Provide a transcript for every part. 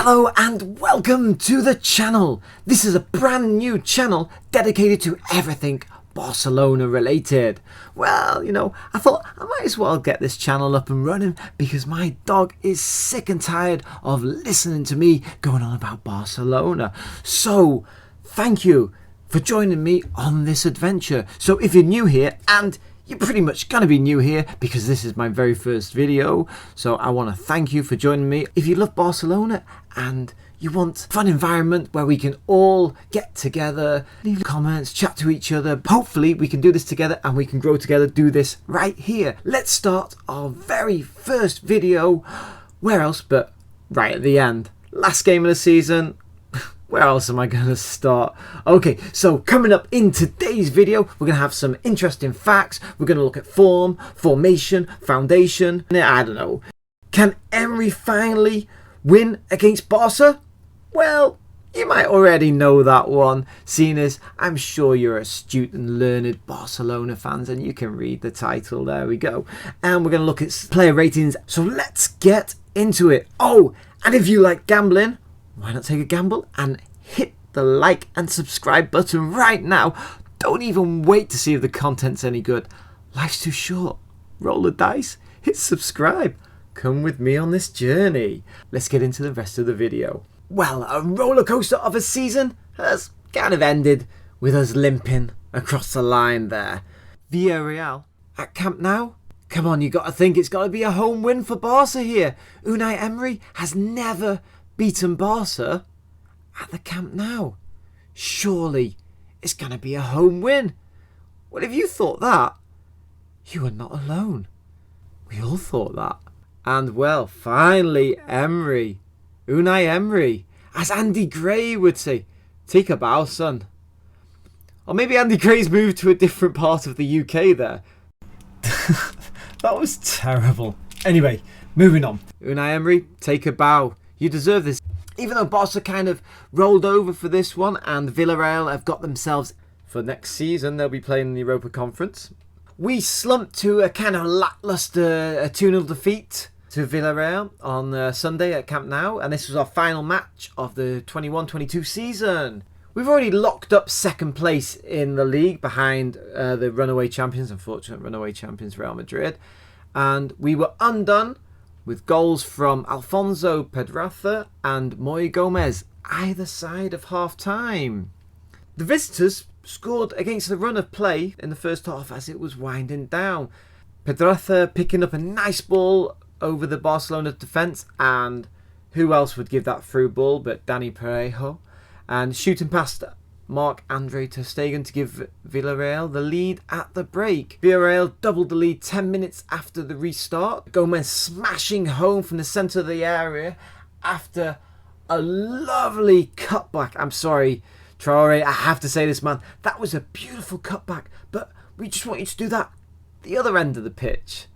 Hello and welcome to the channel. This is a brand new channel dedicated to everything Barcelona related. Well, I thought I might as well get this channel up and running because my dog is sick and tired of listening to me going on about Barcelona. So, thank you for joining me on this adventure. So if you're new here, and you're pretty much going to be new here because this is my very first video, so I want to thank you for joining me. If you love Barcelona and you want a fun environment where we can all get together, leave comments, chat to each other, hopefully we can do this together and we can grow together, do this right here. Let's start our very first video. Where else but right at the end. Last game of the season. Where else am I going to start? Okay, so coming up in today's video, we're going to have some interesting facts. We're going to look at form, formation, foundation. I don't know. Can Emery finally win against Barca? Well, you might already know that one, seeing as I'm sure you're astute and learned Barcelona fans and you can read the title. There we go. And we're going to look at player ratings. So let's get into it. Oh, and if you like gambling, why not take a gamble and hit the like and subscribe button right now. Don't even wait to see if the content's any good. Life's too short. Roll the dice, hit subscribe. Come with me on this journey. Let's get into the rest of the video. Well, a roller coaster of a season has kind of ended with us limping across the line there. Villareal at Camp Nou? Come on, you got to think it's got to be a home win for Barca here. Unai Emery has never beaten Barca at the Camp Nou. Surely it's going to be a home win. Well, if you thought that, you are not alone. We all thought that. And well, finally Emery, Unai Emery, as Andy Gray would say, take a bow, son. Or maybe Andy Gray's moved to a different part of the UK there. That was terrible. Anyway, moving on. Unai Emery, take a bow. You deserve this. Even though Barca kind of rolled over for this one and Villarreal have got themselves for next season, they'll be playing in the Europa Conference. We slumped to a kind of lackluster 2-0 defeat to Villarreal on Sunday at Camp Nou, and this was our final match of the 21-22 season. We've already locked up second place in the league behind the runaway champions, unfortunate runaway champions Real Madrid, and we were undone with goals from Alfonso Pedraza and Moy Gomez either side of half-time. The visitors scored against the run of play in the first half as it was winding down. Pedraza picking up a nice ball over the Barcelona defence, and who else would give that through ball but Dani Parejo, and shooting past Marc-Andre ter Stegen to give Villarreal the lead at the break. Villarreal doubled the lead 10 minutes after the restart. Gomez smashing home from the centre of the area after a lovely cutback. I'm sorry, Traore, I have to say this, man. That was a beautiful cutback, but we just want you to do that the other end of the pitch.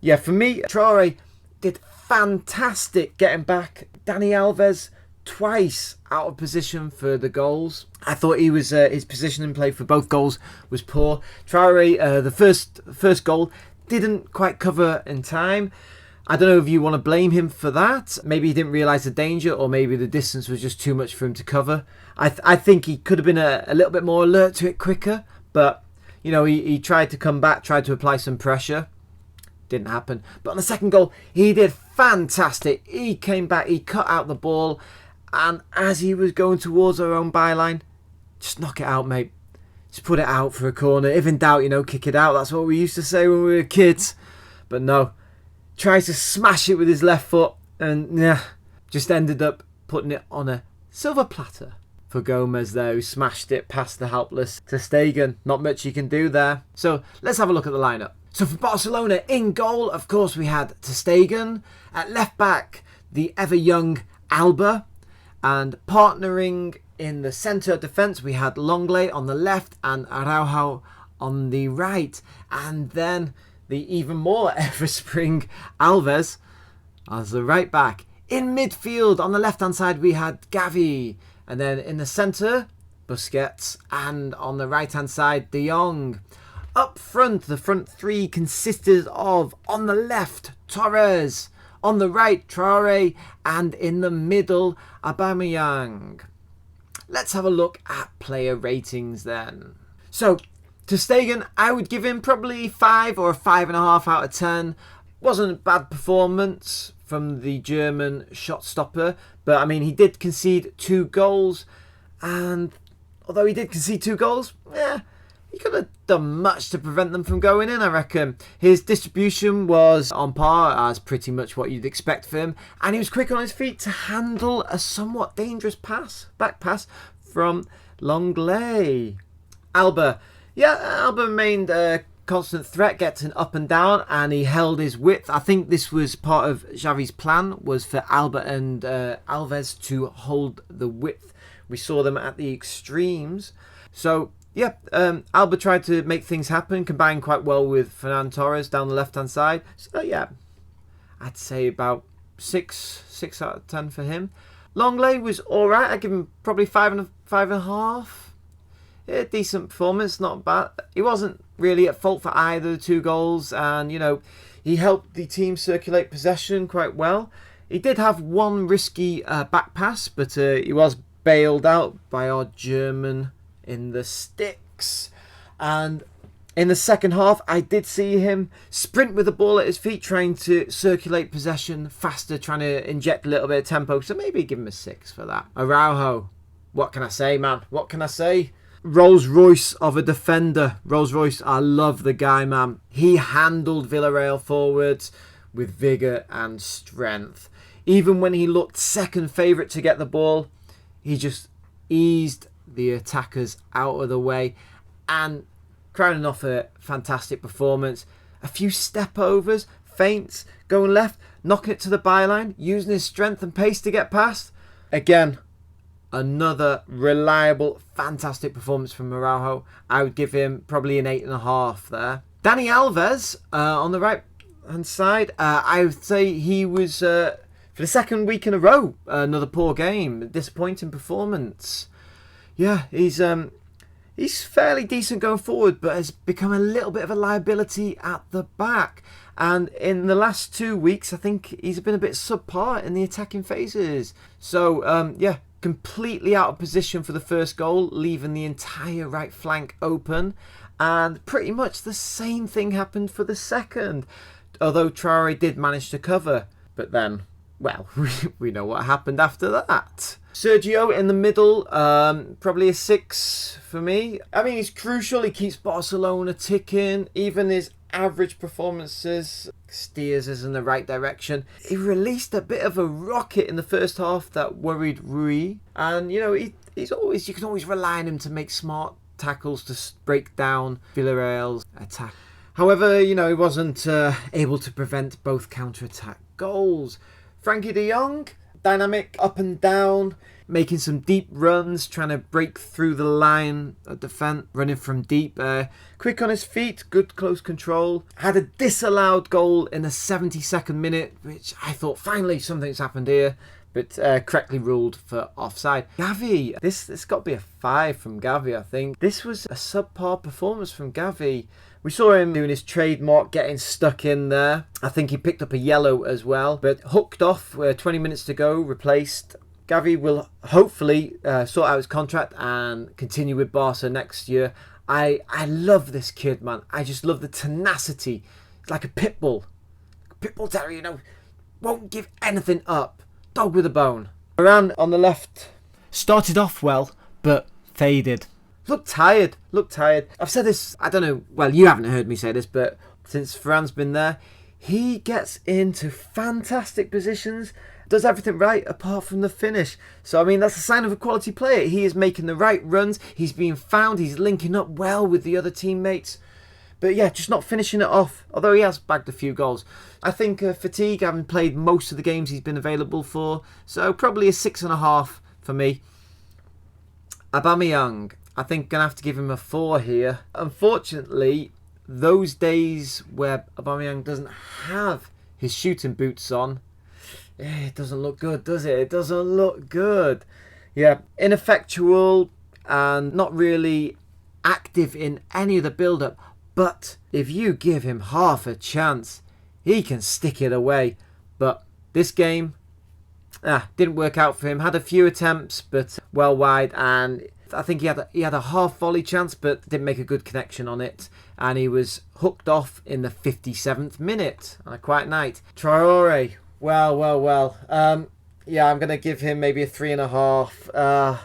Yeah, for me, Traore did fantastic getting back. Dani Alvarez twice out of position for the goals. I thought he was his position in play for both goals was poor. Traore, the first goal, didn't quite cover in time. I don't know if you want to blame him for that. Maybe he didn't realise the danger, or maybe the distance was just too much for him to cover. I think he could have been a little bit more alert to it quicker, but he tried to come back, tried to apply some pressure. Didn't happen. But on the second goal, he did fantastic. He came back, he cut out the ball, and as he was going towards our own byline, just knock it out, mate. Just put it out for a corner. If in doubt, kick it out. That's what we used to say when we were kids. But no, tries to smash it with his left foot, and just ended up putting it on a silver platter for Gomez there, who smashed it past the helpless ter Stegen. Not much he can do there. So let's have a look at the lineup. So for Barcelona, in goal, of course, we had ter Stegen. At left back, the ever young Alba. And partnering in the centre of defence, we had Longley on the left and Araujo on the right. And then the even more ever-spring Alvarez as the right back. In midfield, on the left-hand side, we had Gavi. And then in the centre, Busquets. And on the right-hand side, De Jong. Up front, the front three consisted of, on the left, Torres. On the right, Traore, and in the middle, Aubameyang. Let's have a look at player ratings then. So, Ter Stegen, I would give him probably 5 or a 5.5 out of 10. Wasn't a bad performance from the German shot stopper, but I mean, he did concede 2 goals, and although he did concede 2 goals, he could have done much to prevent them from going in, I reckon. His distribution was on par as pretty much what you'd expect for him, and he was quick on his feet to handle a somewhat dangerous back pass from Longley. Alba remained a constant threat, getting up and down, and he held his width. I think this was part of Xavi's plan, was for Alba and Alvarez to hold the width. We saw them at the extremes. So, Alba tried to make things happen, combined quite well with Fernando Torres down the left-hand side. So, I'd say about 6 out of 10 for him. Longley was alright. I'd give him probably 5.5. Yeah, decent performance, not bad. He wasn't really at fault for either of the 2 goals, and he helped the team circulate possession quite well. He did have one risky back pass, but he was bailed out by our German in the sticks. And in the second half, I did see him sprint with the ball at his feet, trying to circulate possession faster, trying to inject a little bit of tempo. So maybe give him a 6 for that. Araujo, what can I say, man? What can I say? Rolls Royce of a defender. Rolls Royce, I love the guy, man. He handled Villarreal forwards with vigour and strength. Even when he looked second favourite to get the ball, he just eased the attackers out of the way, and crowning off a fantastic performance. A few step overs, feints, going left, knocking it to the byline, using his strength and pace to get past. Again, another reliable, fantastic performance from Araujo. I would give him probably an 8.5 there. Dani Alves on the right hand side, I would say he was for the second week in a row another poor game, disappointing performance. Yeah, he's fairly decent going forward, but has become a little bit of a liability at the back. And in the last 2 weeks, I think he's been a bit subpar in the attacking phases. So, completely out of position for the first goal, leaving the entire right flank open. And pretty much the same thing happened for the second, although Traore did manage to cover. But then, well, we know what happened after that. Sergio in the middle, probably a 6 for me. I mean, he's crucial. He keeps Barcelona ticking. Even his average performances steers us in the right direction. He released a bit of a rocket in the first half that worried Rui, and you can always rely on him to make smart tackles to break down Villarreal's attack. However, he wasn't able to prevent both counter-attack goals. Frankie de Jong, dynamic up and down, making some deep runs, trying to break through the line of defence, running from deep. Quick on his feet, good close control. Had a disallowed goal in the 72nd minute, which I thought finally something's happened here, but correctly ruled for offside. Gavi, this got to be a 5 from Gavi, I think. This was a subpar performance from Gavi. We saw him doing his trademark, getting stuck in there. I think he picked up a yellow as well, but hooked off 20 minutes to go, replaced. Gavi will hopefully sort out his contract and continue with Barca next year. I love this kid, man. I just love the tenacity. It's like a pit bull. Pit bull terrier, won't give anything up. Dog with a bone. Varane on the left. Started off well, but faded. Looked tired. I've said this, I don't know, well, you haven't heard me say this, but since Varane's been there, he gets into fantastic positions, does everything right apart from the finish. So, I mean, that's a sign of a quality player. He is making the right runs, he's being found, he's linking up well with the other teammates. But yeah, just not finishing it off, although he has bagged a few goals. I think fatigue, having played most of the games he's been available for, so probably a 6.5 for me. Aubameyang, I think going to have to give him a 4 here. Unfortunately, those days where Aubameyang doesn't have his shooting boots on, it doesn't look good, does it? It doesn't look good. Yeah, ineffectual and not really active in any of the build-up. But if you give him half a chance, he can stick it away. But this game, didn't work out for him. Had a few attempts, but well wide, and I think he had a half volley chance, but didn't make a good connection on it, and he was hooked off in the 57th minute on a quiet night. Traore, well. Yeah, I'm gonna give him maybe a 3.5.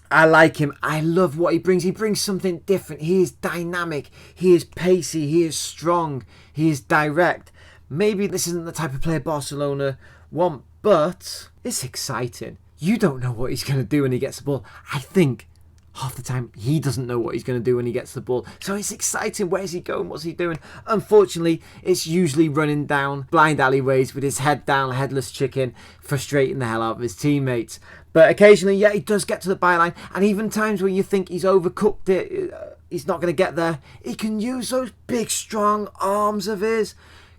I like him. I love what he brings. He brings something different. He is dynamic. He is pacey. He is strong. He is direct. Maybe this isn't the type of player Barcelona want, but it's exciting. You don't know what he's going to do when he gets the ball. I think half the time he doesn't know what he's going to do when he gets the ball. So it's exciting. Where's he going? What's he doing? Unfortunately, it's usually running down blind alleyways with his head down, headless chicken, frustrating the hell out of his teammates. But occasionally, yeah, he does get to the byline. And even times when you think he's overcooked it, he's not going to get there, he can use those big, strong arms of his.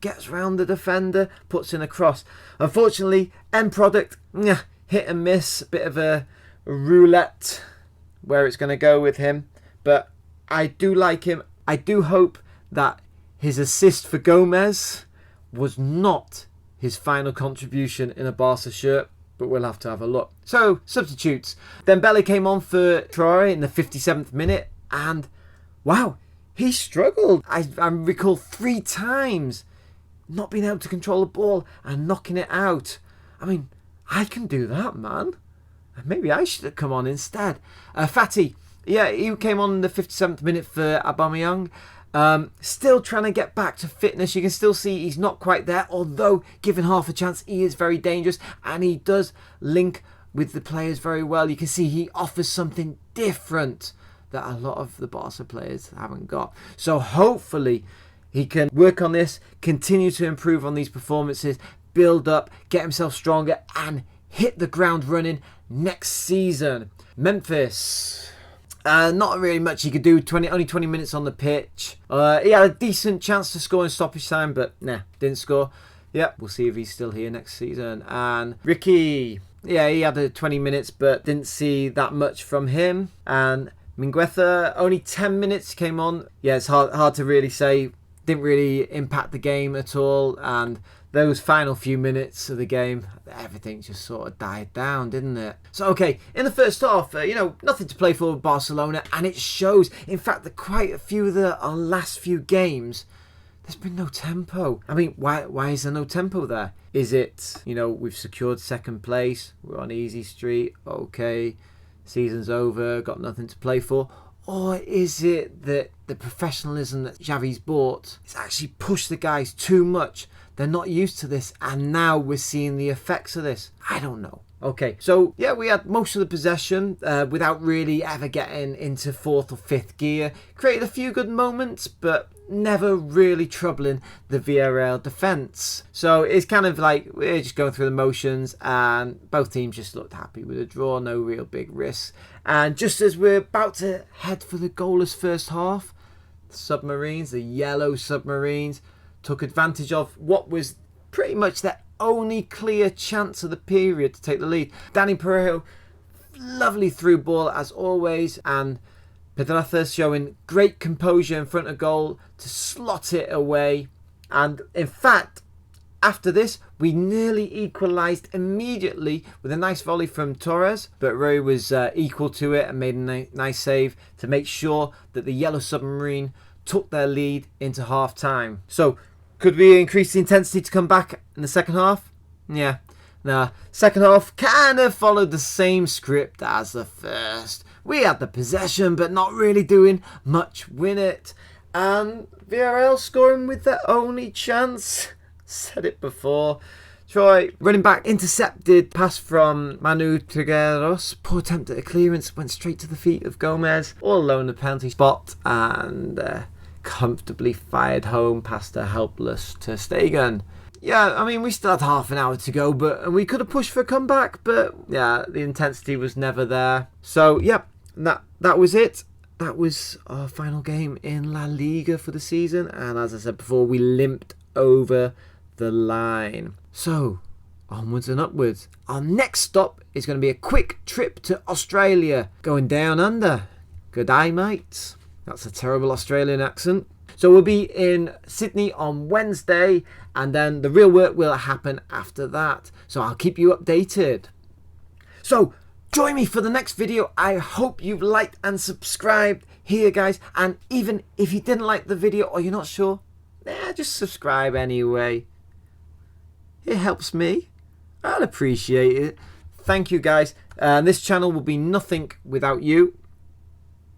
Gets round the defender, puts in a cross. Unfortunately, end product, hit and miss. Bit of a roulette where it's going to go with him. But I do like him. I do hope that his assist for Gomez was not his final contribution in a Barca shirt. But we'll have to have a look. So, substitutes. Dembele came on for Traore in the 57th minute. And, wow, he struggled. I recall 3 times not being able to control the ball and knocking it out. I mean, I can do that, man. Maybe I should have come on instead. Fati, yeah, he came on in the 57th minute for Aubameyang. Still trying to get back to fitness. You can still see he's not quite there, although given half a chance, he is very dangerous and he does link with the players very well. You can see he offers something different that a lot of the Barca players haven't got. So hopefully he can work on this, continue to improve on these performances, build up, get himself stronger, and hit the ground running next season. Memphis. Not really much he could do. Only 20 minutes on the pitch. He had a decent chance to score in stoppage time, but didn't score. Yep, we'll see if he's still here next season. And Ricky. Yeah, he had 20 minutes, but didn't see that much from him. And Mingueza, only 10 minutes came on. Yeah, it's hard to really say. Didn't really impact the game at all, and those final few minutes of the game, everything just sort of died down, didn't it? So, okay, in the first half, nothing to play for with Barcelona, and it shows. In fact, that quite a few of the last few games, there's been no tempo. I mean, why is there no tempo there? Is it, we've secured second place, we're on easy street, okay, season's over, got nothing to play for? Or is it that the professionalism that Xavi's brought has actually pushed the guys too much? They're not used to this, and now we're seeing the effects of this. I don't know. Okay, so yeah, we had most of the possession without really ever getting into 4th or 5th gear. Created a few good moments, but never really troubling the Villarreal defence. So it's kind of like we're just going through the motions, and both teams just looked happy with a draw, no real big risks. And just as we're about to head for the goalless first half, the yellow submarines, took advantage of what was pretty much their only clear chance of the period to take the lead. Danny Parejo, lovely through ball as always, and Pedraza showing great composure in front of goal to slot it away. And in fact, after this, we nearly equalised immediately with a nice volley from Torres, but Roy was equal to it and made a nice save to make sure that the Yellow Submarine took their lead into half time. So, could we increase the intensity to come back in the second half? Yeah. Nah, second half kind of followed the same script as the first. We had the possession, but not really doing much with it. And Villarreal scoring with their only chance. Said it before. Troy, running back, intercepted pass from Manu Trigueros. Poor attempt at a clearance, went straight to the feet of Gomez. All alone in the penalty spot, and comfortably fired home past a helpless Ter Stegen. Yeah, I mean, we still had half an hour to go, but we could have pushed for a comeback, but yeah, the intensity was never there. So, yep, that was it. That was our final game in La Liga for the season, and as I said before, we limped over the line. So, onwards and upwards. Our next stop is going to be a quick trip to Australia, going down under. Good day, mates. That's a terrible Australian accent. So we'll be in Sydney on Wednesday, and then the real work will happen after that. So I'll keep you updated. So join me for the next video. I hope you've liked and subscribed here, guys. And even if you didn't like the video or you're not sure, just subscribe anyway. It helps me. I'd appreciate it. Thank you, guys. This channel will be nothing without you.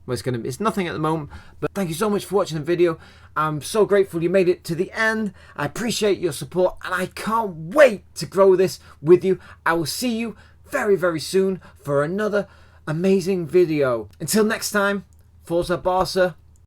Well, it's nothing at the moment, but thank you so much for watching the video. I'm so grateful you made it to the end. I appreciate your support, and I can't wait to grow this with you. I will see you very, very soon for another amazing video. Until next time, Forza Barca.